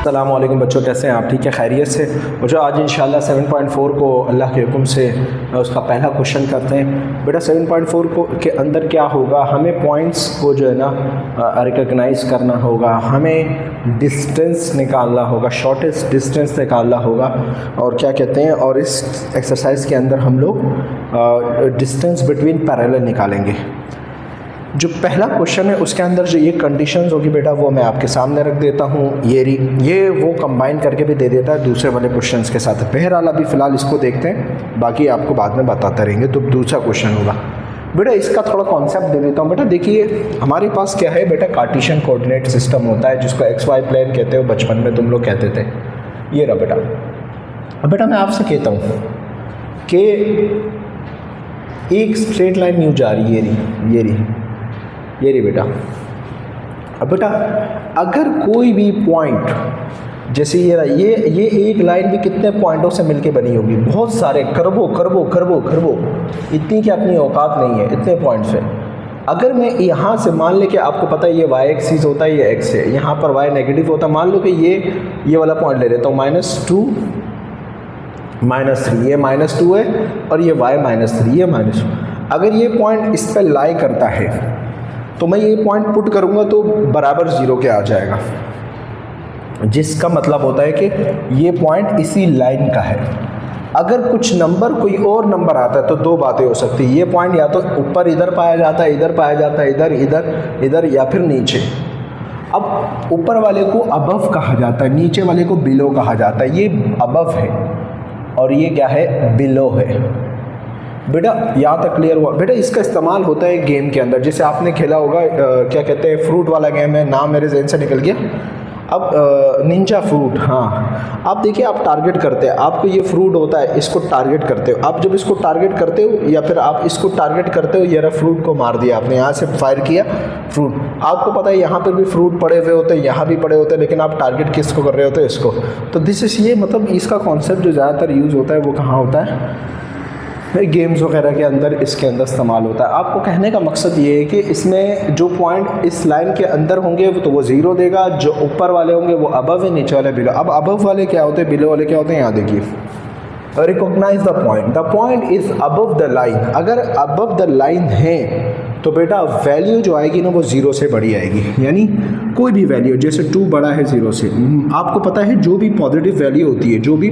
अस्सलाम वालेकुम बच्चों, कैसे हैं आप? ठीक है, खैरियत से? बच्चों आज इंशाल्लाह 7.4 को अल्लाह के हुक्म से उसका पहला क्वेश्चन करते हैं। बेटा 7.4 को के अंदर क्या होगा, हमें पॉइंट्स को जो है ना रिकग्नाइज़ करना होगा, हमें डिस्टेंस निकालना होगा, शॉर्टेस्ट डिस्टेंस निकालना होगा। और क्या कहते हैं, और इस एक्सरसाइज के अंदर हम लोग डिस्टेंस बिटवीन पैरेलल निकालेंगे। जो पहला क्वेश्चन है उसके अंदर जो ये कंडीशंस होगी बेटा वो मैं आपके सामने रख देता हूँ। ये वो कंबाइन करके भी दे देता है दूसरे वाले क्वेश्चंस के साथ। बहरहाल अभी फ़िलहाल इसको देखते हैं, बाकी आपको बाद में बताते रहेंगे। तो दूसरा क्वेश्चन होगा बेटा, इसका थोड़ा कॉन्सेप्ट दे देता हूँ। बेटा देखिए, हमारे पास क्या है बेटा, कार्टेशियन कोऑर्डिनेट सिस्टम होता है जिसको XY प्लेन कहते हो, बचपन में तुम लोग कहते थे। ये रहा बेटा। अब बेटा मैं आपसे कहता हूँ कि एक स्ट्रेट लाइन यूँ जा रही है, ये रही बेटा। अब बेटा अगर कोई भी पॉइंट, जैसे ये एक लाइन भी कितने पॉइंटों से मिलके बनी होगी, बहुत सारे, खरबों, इतनी कि अपनी औकात नहीं है, इतने पॉइंट से। अगर मैं यहाँ से मान ले कि आपको पता है ये y एक्सिस होता है, ये x है, यहाँ पर y नेगेटिव होता है, मान लो कि ये वाला पॉइंट ले लेता हूँ, -2 -3, ये -2 है और ये y -3, ये -2। अगर ये पॉइंट इस पर लाई करता है तो मैं ये पॉइंट पुट करूँगा तो बराबर 0 के आ जाएगा, जिसका मतलब होता है कि ये पॉइंट इसी लाइन का है। अगर कुछ नंबर, कोई और नंबर आता है तो दो बातें हो सकती है, ये पॉइंट या तो ऊपर इधर पाया जाता है, इधर पाया जाता है, इधर या फिर नीचे। अब ऊपर वाले को अबव कहा जाता है, नीचे वाले को बिलो कहा जाता है। ये अबव है और ये क्या है, बिलो है। बेटा यहाँ तक क्लियर हुआ? बेटा इसका इस्तेमाल होता है गेम के अंदर, जैसे आपने खेला होगा, क्या कहते हैं, फ्रूट वाला गेम है, नाम मेरे ज़हन से निकल गया अब, निंजा फ्रूट। हाँ, आप देखिए, आप टारगेट करते हैं, आपको ये फ्रूट होता है, इसको टारगेट करते हो। आप जब इसको टारगेट करते हो या फिर आप इसको टारगेट करते हो, ये रहा फ्रूट को मार दिया आपने, यहाँ से फायर किया फ्रूट। आपको पता है यहाँ पर भी फ्रूट पड़े हुए होते हैं, यहाँ भी पड़े होते हैं, लेकिन आप टारगेट किसको कर रहे होते हैं, इसको। तो दिस इज़, ये मतलब इसका कॉन्सेप्ट जो ज़्यादातर यूज़ होता है वो कहाँ होता है, गेम्स वगैरह के अंदर, इसके अंदर इस्तेमाल होता है। आपको कहने का मकसद ये है कि इसमें जो पॉइंट इस लाइन के अंदर होंगे तो वो 0 देगा, जो ऊपर वाले होंगे वो अबव है, नीचे वाले बिलो। अब अबव वाले क्या होते हैं, बिलो वाले क्या होते हैं, यहाँ देखिए, recognise the point is above the line. अगर अबव द लाइन है तो बेटा वैल्यू जो आएगी ना वो 0 से बड़ी आएगी, यानी कोई भी वैल्यू, जैसे 2 बड़ा है 0 से। आपको पता है जो भी पॉजिटिव वैल्यू होती है, जो भी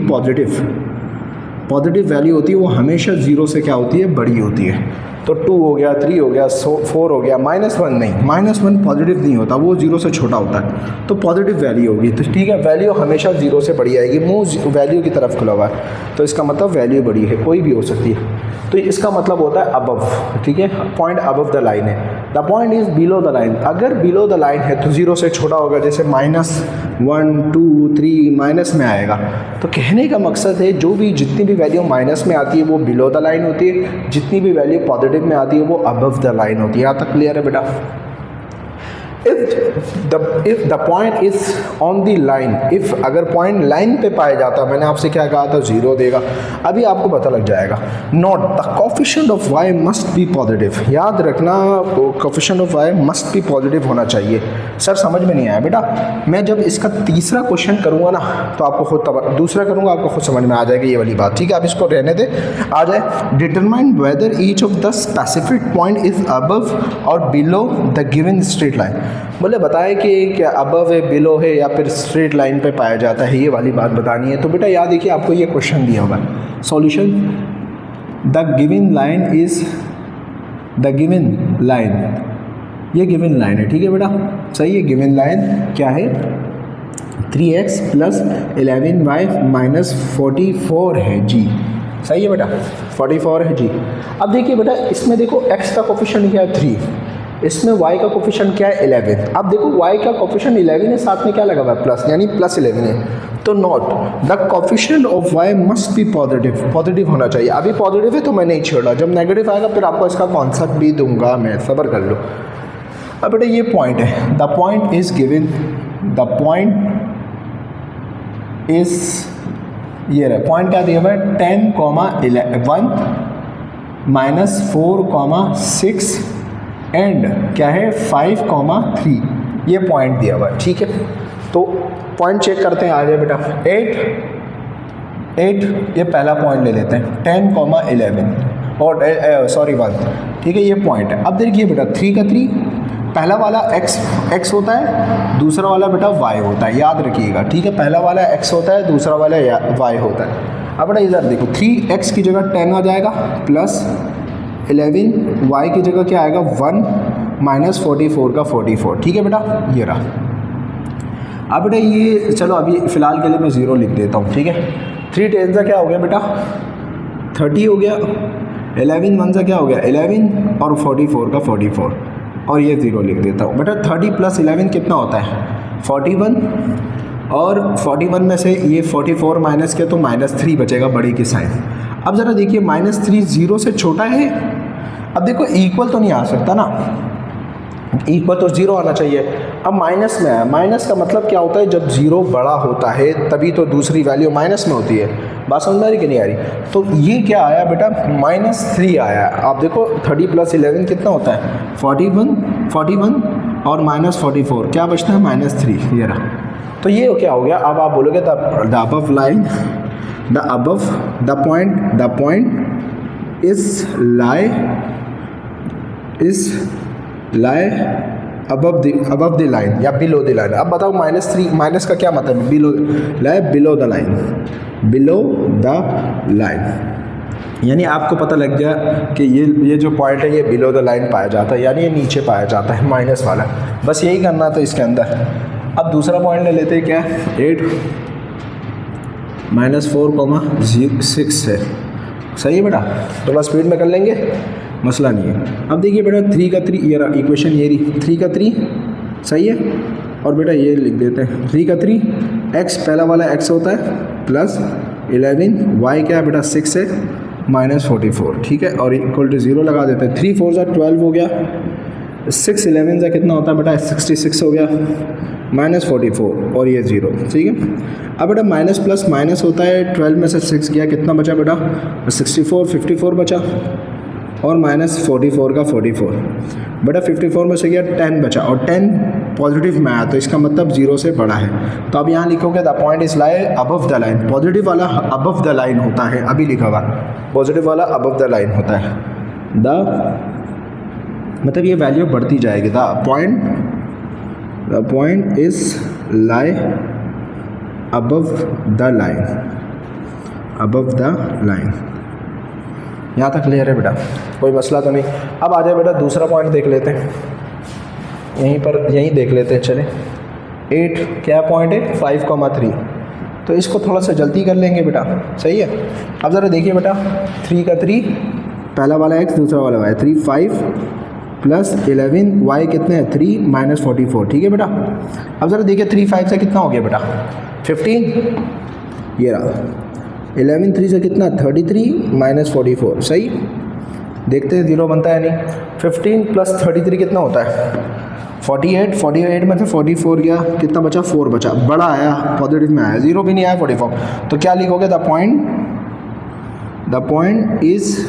पॉजिटिव वैल्यू होती है वो हमेशा 0 से क्या होती है, बड़ी होती है। तो 2 हो गया, 3 हो गया, 4 हो गया, -1 नहीं, -1 पॉजिटिव नहीं होता, वो 0 से छोटा होता है, तो पॉजिटिव वैल्यू होगी। तो ठीक है, वैल्यू हमेशा 0 से बड़ी आएगी, मुँह वैल्यू की तरफ खुला हुआ है, तो इसका मतलब वैल्यू बड़ी है, कोई भी हो सकती है। तो इसका मतलब होता है अबव, ठीक है, पॉइंट अबव द लाइन है। The point is below the line. अगर बिलो द लाइन है तो 0 से छोटा होगा, जैसे -1 2 3 माइनस में आएगा। तो कहने का मकसद है जो भी, जितनी भी वैल्यू माइनस में आती है वो बिलो द लाइन होती है, जितनी भी वैल्यू पॉजिटिव में आती है वो अबव द लाइन होती है। यहाँ तक क्लियर है बेटा? If the point is on the line, if अगर पॉइंट लाइन पे पाया जाता, मैंने आपसे क्या कहा था, 0 देगा। अभी आपको पता लग जाएगा। Note the coefficient of y must be positive. याद रखना, coefficient of y must be positive होना चाहिए। सर समझ में नहीं आया बेटा, मैं जब इसका तीसरा क्वेश्चन करूँगा ना तो आपको खुद, दूसरा करूँगा आपको खुद समझ में आ जाएगी ये वाली बात, ठीक है? आप इसको रहने दे, आ जाए। Determine whether each of the specific point is above और below the given straight line. बोले बताए कि क्या अबव है, बिलो है या फिर स्ट्रेट लाइन पे पाया जाता है, ये वाली बात बतानी है। तो बेटा याद देखिए, आपको ये क्वेश्चन दिया होगा, solution, the given line is, the given line, ये गिवन लाइन है, ठीक है बेटा, सही है। गिवन लाइन क्या है, 3x + 11y - 44 है जी, सही है बेटा, 44 है जी। अब देखिए बेटा, इसमें देखो x का कोफिशिएंट क्या है, 3, इसमें y का कोफिशिएंट क्या है, 11। अब देखो y का कोफिशिएंट 11 है, साथ में क्या लगा हुआ है, प्लस, यानी +11 है। तो note the coefficient of y must be positive, positive होना चाहिए। अभी पॉजिटिव है तो मैं नहीं छोड़ा, जब नेगेटिव आएगा फिर आपको इसका कॉन्सेप्ट भी दूंगा मैं, सब्र कर लो। अब बेटा ये पॉइंट है, the point is given, the point is, ये रहा पॉइंट क्या दिया हुआ है, 10,1 -4,6 एंड क्या है 5,3, ये पॉइंट दिया हुआ है, ठीक है। तो पॉइंट चेक करते हैं, आ जाए बेटा 8 ये पहला पॉइंट ले लेते हैं, 10, 11 और सॉरी 1, ठीक है, ये पॉइंट है। अब देखिए बेटा 3 का 3, पहला वाला x होता है, दूसरा वाला बेटा y होता है, याद रखिएगा, ठीक है। पहला वाला x होता है, दूसरा वाला y होता है। अब बेटा इधर देखो 3x की जगह 10 आ जाएगा प्लस 11, y की जगह क्या आएगा 1 माइनस 44 का 44, ठीक है बेटा, ये रहा। अब बेटा ये चलो अभी फ़िलहाल के लिए मैं 0 लिख देता हूँ, ठीक है। 3 10 का क्या हो गया बेटा 30 हो गया, 11 1 का क्या हो गया 11 और 44 का 44, और ये 0 लिख देता हूँ। बेटा 30 प्लस 11 कितना होता है 41, और 41 में से ये 44 माइनस किया तो -3 बचेगा, बड़ी की साइन। अब ज़रा देखिए -3 0 से छोटा है। अब देखो इक्वल तो नहीं आ सकता ना, इक्वल तो 0 आना चाहिए। अब माइनस में है, माइनस का मतलब क्या होता है, जब 0 बड़ा होता है तभी तो दूसरी वैल्यू माइनस में होती है। बात समझ में आ रही कि नहीं आ रही? तो ये क्या आया बेटा -3 आया। आप देखो 30 प्लस 11 कितना होता है 41 और -44 क्या बचता है -3, ये रहा। तो ये क्या हो गया, अब आप बोलोगे the above line the point is lie above the line या below the line। अब बताओ -3 माइनस का क्या मतलब है, below the line, यानी आपको पता लग गया कि ये जो पॉइंट है ये बिलो द लाइन पाया जाता है, यानी ये नीचे पाया जाता है माइनस वाला। बस यही करना था इसके अंदर। अब दूसरा पॉइंट ले लेते हैं, क्या 8 -4,6 है, सही है बेटा, थोड़ा स्पीड में कर लेंगे, मसला नहीं है। अब देखिए बेटा 3 का 3, ये रहा इक्वेशन, ये रही 3 का 3, सही है। और बेटा ये लिख देते हैं 3 का 3, x पहला वाला x होता है प्लस 11, y क्या है बेटा 6 है -44, ठीक है, और इक्वल टू 0 लगा देते हैं। 3 4 जा 12 हो गया, 6 11 जा कितना होता है बेटा 66 हो गया, -44 और ये 0, ठीक है। अब बेटा माइनस प्लस माइनस होता है, 12 में से 6 गया, कितना बचा बेटा 64 54 बचा, और -44 का 44, बेटा 54 में से गया 10 बचा, और 10 पॉजिटिव में आया तो इसका मतलब 0 से बड़ा है। तो अब यहाँ लिखोगे the point is lie above the line, positive वाला अबव द लाइन होता है, अभी लिखा हुआ पॉजिटिव वाला अबव द लाइन होता है। मतलब ये वैल्यू बढ़ती जाएगी। The point is lie above the line. यहाँ तक क्लियर है बेटा, कोई मसला तो नहीं। अब आ जाए बेटा दूसरा पॉइंट देख लेते हैं, यहीं देख लेते हैं, चले 8 क्या पॉइंट है 5,3, तो इसको थोड़ा सा जल्दी कर लेंगे बेटा, सही है। अब ज़रा देखिए बेटा 3 का 3, पहला वाला x दूसरा वाला y, 3 5 प्लस 11, y कितने हैं 3 -44, ठीक है बेटा। अब ज़रा देखिए 3 5 से कितना हो गया बेटा 15, ये रहा। 11 3 से कितना 33 -44, सही। देखते हैं 0 बनता है नहीं। 15 प्लस 33 कितना होता है 48 में से 44 गया, कितना बचा 4 बचा, बड़ा आया पॉजिटिव में आया, 0 भी नहीं आया 44। तो क्या लिखोगे द पॉइंट इज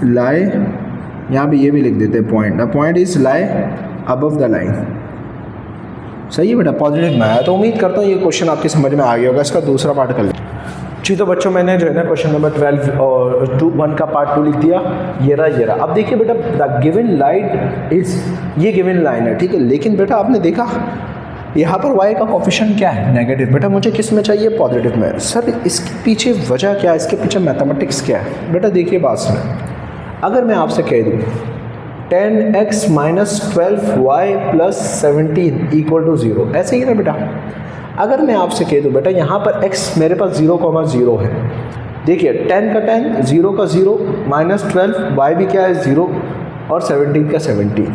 लाई, यहाँ भी ये भी लिख देते हैं point, the point is lie above the line, सही है बेटा, पॉजिटिव में आया। तो उम्मीद करता हूँ ये क्वेश्चन आपकी समझ में आ गया होगा। इसका दूसरा पार्ट कर लें जी। तो बच्चों मैंने जो है ना क्वेश्चन नंबर 12 और 1 का पार्ट 2 लिख दिया, ये रहा। अब देखिए बेटा द गिवन लाइन इज, ये गिवन लाइन है, ठीक है, लेकिन बेटा आपने देखा यहाँ पर y का कोफिशिएंट क्या है नेगेटिव। बेटा मुझे किस में चाहिए पॉजिटिव में। सर इसके पीछे वजह क्या है, इसके पीछे मैथमेटिक्स क्या है। बेटा देखिए बात सुनो, अगर मैं आपसे कह दूँ 10x - 12y + 17 = 0, ऐसे ही ना बेटा। अगर मैं आपसे कह दूँ बेटा यहाँ पर x मेरे पास 0,0 है, देखिए 10 का 10, 0 का 0, -12, y भी क्या है 0 और 17 का 17।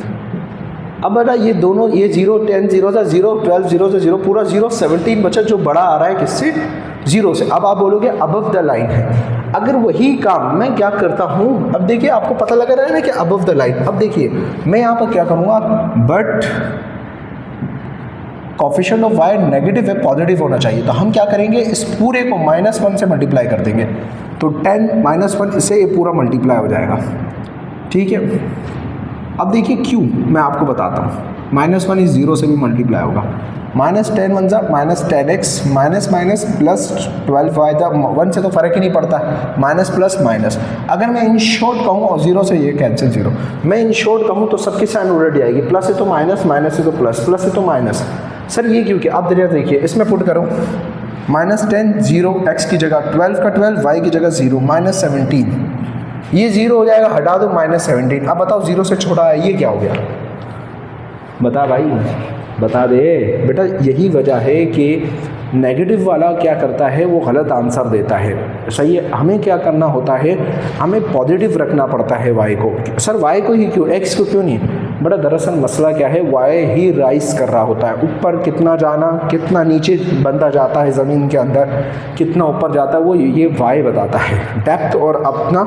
अब बेटा ये दोनों, ये 0 10 0 से 0, 12 0 से 0, पूरा 0, 17 बचा जो बड़ा आ रहा है किससे 0 से। अब आप बोलोगे अबव द लाइन है। अगर वही काम मैं क्या करता हूँ, अब देखिए आपको पता लग रहा है ना कि अबव द लाइन। अब देखिए मैं यहाँ पर क्या करूँगा, but coefficient of y negative है, पॉजिटिव होना चाहिए। तो हम क्या करेंगे, इस पूरे को -1 से मल्टीप्लाई कर देंगे, तो 10 - 1 इससे ये पूरा मल्टीप्लाई हो जाएगा, ठीक है। अब देखिए क्यों, मैं आपको बताता हूँ। -1 इस 0 से भी मल्टीप्लाई होगा। -10 1 जा -10x minus minus plus 12y जा 1 से तो फ़र्क ही नहीं पड़ता, माइनस प्लस माइनस। अगर मैं इन शॉर्ट कहूँ और 0 से ये कैंसिल 0, मैं इन शॉर्ट कहूँ तो सबकी साइन ऑलरेडी आएगी, प्लस है तो माइनस, माइनस है तो प्लस, प्लस है तो माइनस। सर ये क्योंकि आप देखिए इसमें पुट करो -10 0 x की जगह 12 का 12 y की जगह 0 -17, ये 0 हो जाएगा, हटा दो -17। अब बताओ 0 से छोटा है ये क्या हो गया, बता भाई बता दे बेटा। यही वजह है कि नेगेटिव वाला क्या करता है, वो गलत आंसर देता है। सही है, हमें क्या करना होता है, हमें पॉजिटिव रखना पड़ता है y को। सर y को ही क्यों, x को क्यों नहीं? बड़ा दरअसल मसला क्या है, y ही राइज कर रहा होता है, ऊपर कितना जाना कितना नीचे बंदा जाता है, ज़मीन के अंदर कितना ऊपर जाता है वो ये y बताता है। डेप्थ और अपना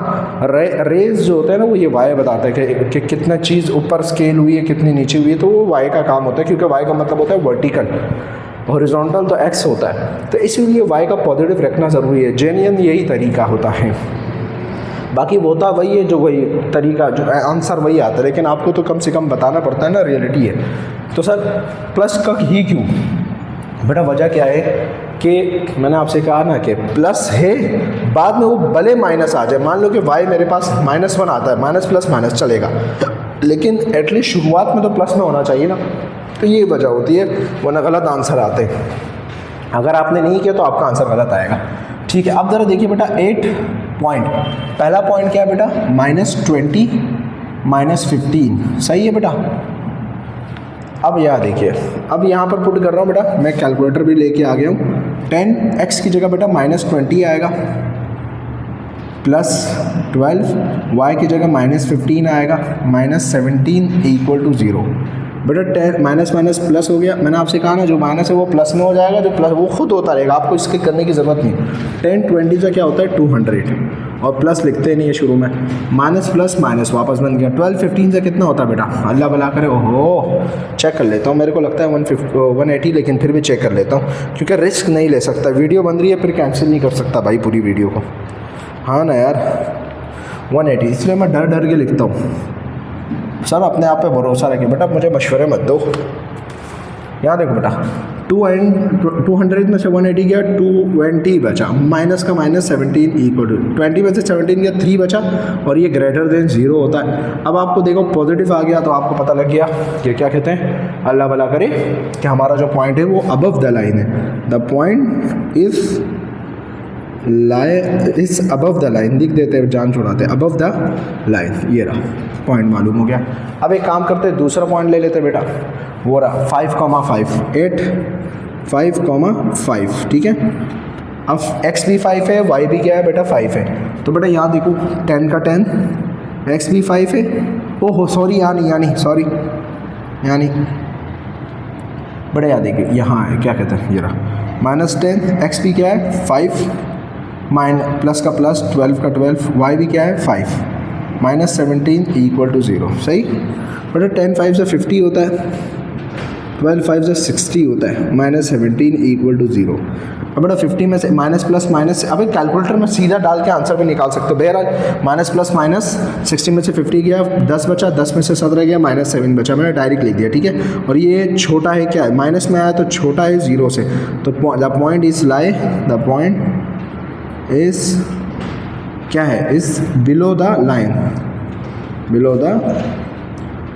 रेज जो होता है ना वो ये y बताता है कि कितना चीज़ ऊपर स्केल हुई है कितनी नीचे हुई है, तो वो y का काम होता है, क्योंकि y का मतलब होता है वर्टिकल, हॉरिजॉन्टल तो x होता है, तो इसीलिए y का पॉजिटिव रखना ज़रूरी है। जेन्युइन यही तरीका होता है, बाकी होता वही है, जो वही तरीका जो आंसर वही आता है, लेकिन आपको तो कम से कम बताना पड़ता है ना, रियलिटी है। तो सर प्लस का ही क्यों बेटा, वजह क्या है कि मैंने आपसे कहा ना कि प्लस है, बाद में वो भले माइनस आ जाए। मान लो कि y मेरे पास -1 आता है, माइनस प्लस माइनस चलेगा, लेकिन एटलीस्ट शुरुआत में तो प्लस में होना चाहिए ना, तो ये वजह होती है, वरना गलत आंसर आते हैं। अगर आपने नहीं किया तो आपका आंसर गलत आएगा। ठीक है, अब ज़रा देखिए बेटा 8 पॉइंट, पहला पॉइंट क्या है बेटा -20 -15, सही है बेटा। अब यहाँ देखिए, अब यहाँ पर पुट कर रहा हूँ बेटा, मैं कैलकुलेटर भी लेके आ गया हूँ। 10x की जगह बेटा -20 आएगा, +12 y की जगह -15 आएगा, -17 = 0। बेटा 10 माइनस माइनस प्लस हो गया, मैंने आपसे कहा ना जो माइनस है वो प्लस में हो जाएगा, जो प्लस वो खुद होता रहेगा, आपको इसके करने की ज़रूरत नहीं। 10 20 से क्या होता है 200, और प्लस लिखते नहीं है शुरू में, माइनस प्लस माइनस वापस बन गया। 12 15 से कितना होता है बेटा, अल्लाह भला करे। ओहो चेक कर लेता हूँ, मेरे को लगता है 180, लेकिन फिर भी चेक कर लेता हूँ, क्योंकि रिस्क नहीं ले सकता। वीडियो बन रही है फिर कैंसिल नहीं कर सकता भाई पूरी वीडियो को। हाँ ना यार 180, इसलिए मैं डर डर के लिखता हूँ। सर अपने आप पे भरोसा रखिए बेटा, मुझे मशवरे मत दो। यहाँ देखो बेटा 200 में से 180 गया, 220 बचा, माइनस का -17 = 20 में से 17 गया 3 बचा, और ये ग्रेटर देन 0 होता है। अब आपको देखो पॉजिटिव आ गया तो आपको पता लग गया कि क्या कहते हैं, अल्लाह भला करे कि हमारा जो पॉइंट है वो अबव द लाइन है। The point is above the line, लिख देते हैं जान छुड़ाते हैं, अबव द लाइन। ये रहा पॉइंट मालूम हो गया। अब एक काम करते हैं, दूसरा पॉइंट ले लेते हैं बेटा, वो रहा 5,5 8 5,5, ठीक है। अब x भी 5 है, y भी क्या है बेटा 5 है, तो बेटा यहाँ देखो 10 का 10, x भी 5 है, ओहो सॉरी यानी सॉरी यानी बेटा यहाँ देखिए यहाँ है क्या कहते हैं, ये रहा -10, x भी क्या है 5, प्लस का प्लस 12 का 12, y भी क्या है 5, -17 = 0, सही। बेटा 10 5 से 50 होता है, 12 5 से 60 होता है, -17 = 0। अब बेटा 50 में से माइनस प्लस माइनस, अब कैलकुलेटर में सीधा डाल के आंसर भी निकाल सकते हो। बहरहाल माइनस प्लस माइनस 60 में से 50 गया, 10 बचा, 10 में से 17 गया, -7 बचा, मैंने डायरेक्ट लिख दिया, ठीक है। और ये छोटा है क्या है, माइनस में आया तो छोटा है 0 से, तो the point is lie, the point is क्या है, is below the line, below the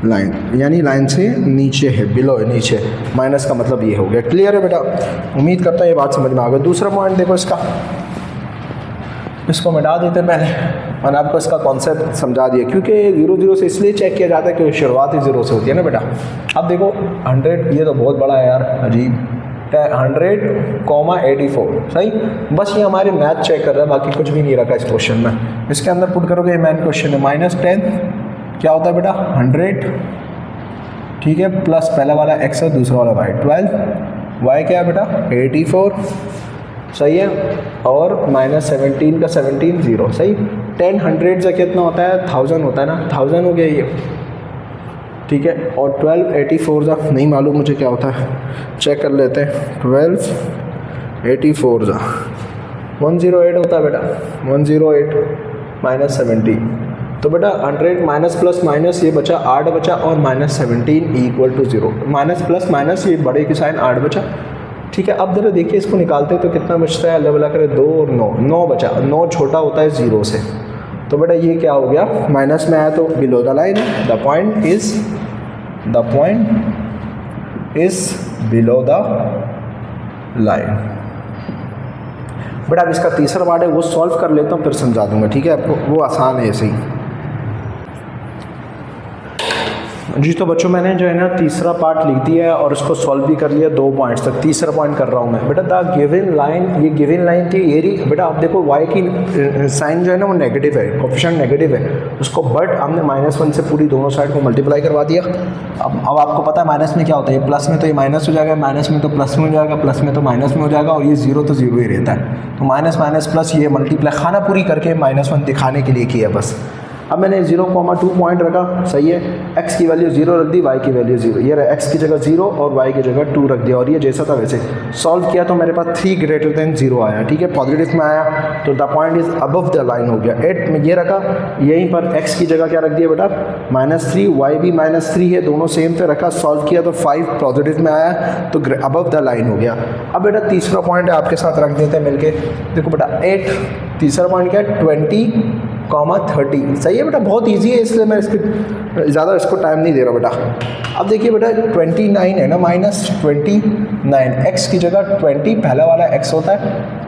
line, यानी लाइन से नीचे है, बिलो है नीचे, माइनस का मतलब ये हो गया। क्लियर है बेटा, उम्मीद करता हूँ ये बात समझ में आ गई। दूसरा पॉइंट देखो इसका, इसको मिटा देते पहले, मैंने आपको इसका कॉन्सेप्ट समझा दिया, क्योंकि 0 0 से इसलिए चेक किया जाता है क्योंकि शुरुआत ही 0 से होती है ना बेटा। अब देखो 100, ये तो बहुत बड़ा है यार, अजीब, 100,84, सही। बस ये हमारे मैथ चेक कर रहा है, बाकी कुछ भी नहीं रखा इस क्वेश्चन में। इसके अंदर पुट करोगे, ये मेन क्वेश्चन है, -10 क्या होता है बेटा 100, ठीक है, प्लस पहला वाला x है, दूसरा वाला y 12, y क्या है बेटा 84, सही है, और -17 का 17 0, सही। 10 100 से कितना होता है 1000 होता है ना, 1000 हो गया ये, ठीक है। और 12 84 जा नहीं मालूम मुझे क्या होता है, चेक कर लेते हैं। 12 84 108 होता है बेटा, 108 -17, तो बेटा 100 माइनस प्लस माइनस ये बचा 8 बचा और minus 17 equal to 0। Minus plus minus ये बड़े की साइन 8 बचा। ठीक है, अब जरा देखिए इसको निकालते तो कितना बचता है, अल्लाह भला करे 2 और 9, 9 बचा। 9 छोटा होता है 0 से, तो बेटा ये क्या हो गया, माइनस में आया तो below the line. The point is below the line. बेटा अब इसका तीसरा पार्ट है वो सॉल्व कर लेता हूँ, फिर समझा दूंगा। ठीक है, आपको वो आसान है ऐसे ही। जी तो बच्चों मैंने जो है ना तीसरा पार्ट लिख दिया है और उसको सॉल्व भी कर लिया 2 पॉइंट्स तक। तीसरा पॉइंट कर रहा हूँ मैं। बेटा द गिवन लाइन, ये गिवन लाइन थी एरी। बेटा आप देखो y की साइन जो है ना वो नेगेटिव है, कोफिशिएंट नेगेटिव है उसको, बट हमने -1 से पूरी दोनों साइड को मल्टीप्लाई करवा दिया। अब आपको पता है माइनस में क्या होता है, प्लस में तो ये माइनस हो जाएगा, माइनस में तो प्लस में हो जाएगा, प्लस में तो माइनस में हो जाएगा, और ये 0 तो 0 ही रहता है। तो माइनस माइनस प्लस ये मल्टीप्लाई खाना पूरी करके -1 दिखाने के लिए किया बस। अब मैंने 0,2 पॉइंट रखा, सही है। x की वैल्यू 0 रख दी, y की वैल्यू 0, ये रहा x की जगह 0 और y की जगह 2 रख दिया, और ये जैसा था वैसे सॉल्व किया तो मेरे पास 3 ग्रेटर देन 0 आया। ठीक है, पॉजिटिव में आया तो the point is above the line हो गया। 8 में ये रखा, यहीं पर x की जगह क्या रख दिया बेटा -3, y भी -3 है, दोनों सेम पे रखा, सॉल्व किया तो 5 पॉजिटिव में आया तो अबव द लाइन हो गया। अब बेटा तीसरा पॉइंट है आपके साथ रख देते हैं मिलके। देखो बेटा 8, तीसरा पॉइंट क्या है 20,30, सही है बेटा, बहुत इजी है इसलिए मैं इसको ज़्यादा टाइम नहीं दे रहा बेटा। अब देखिए बेटा 29 है ना, -29, x की जगह 20 पहला वाला x होता है,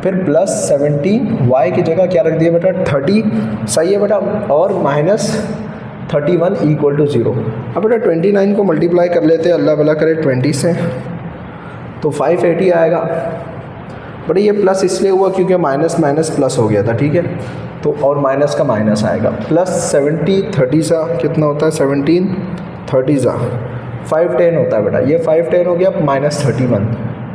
फिर +17 y की जगह क्या रख दिया बेटा 30, सही है बेटा, और -31 इक्वल टू 0। अब बेटा 29 को मल्टीप्लाई कर लेते हैं, अल्लाह भला करे 20 से, तो 580 आएगा। बट ये प्लस इसलिए हुआ क्योंकि माइनस माइनस प्लस हो गया था। ठीक है, तो और माइनस का माइनस आएगा, +70 30 सा कितना होता है 17 30 सा 510 होता है बेटा, ये 510 हो गया, -31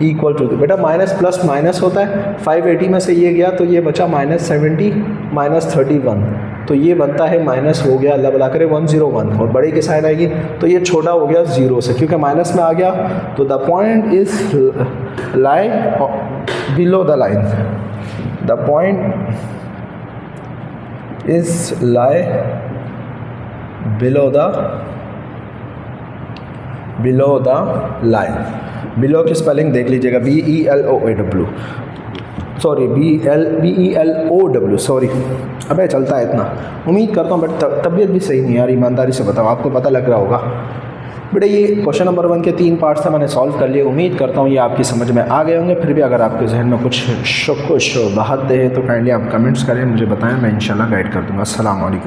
इक्वल टू बेटा माइनस प्लस माइनस होता है, 580 में से ये गया तो ये बचा -70 -31, तो ये बनता है माइनस हो गया अल्लाह भला करे 101, और बड़े की साइन आएगी तो ये छोटा हो गया 0 से, क्योंकि माइनस में आ गया। तो the point is lie below the line, the point is lie below the line. Below की स्पेलिंग देख लीजिएगा, BELOW, सॉरी BELOW, सॉरी। अबे चलता है इतना, उम्मीद करता हूँ, बट तबीयत भी सही नहीं यार, ईमानदारी से बताओ, आपको पता लग रहा होगा। बेटा ये क्वेश्चन नंबर 1 के 3 पार्ट्स से मैंने सॉल्व कर लिए, उम्मीद करता हूँ ये आपकी समझ में आ गए होंगे। फिर भी अगर आपके जहन में कुछ शुबहत है तो काइंडली आप कमेंट्स करें, मुझे बताएं, मैं इंशाल्लाह गाइड कर दूँगा। अस्सलाम वालेकुम।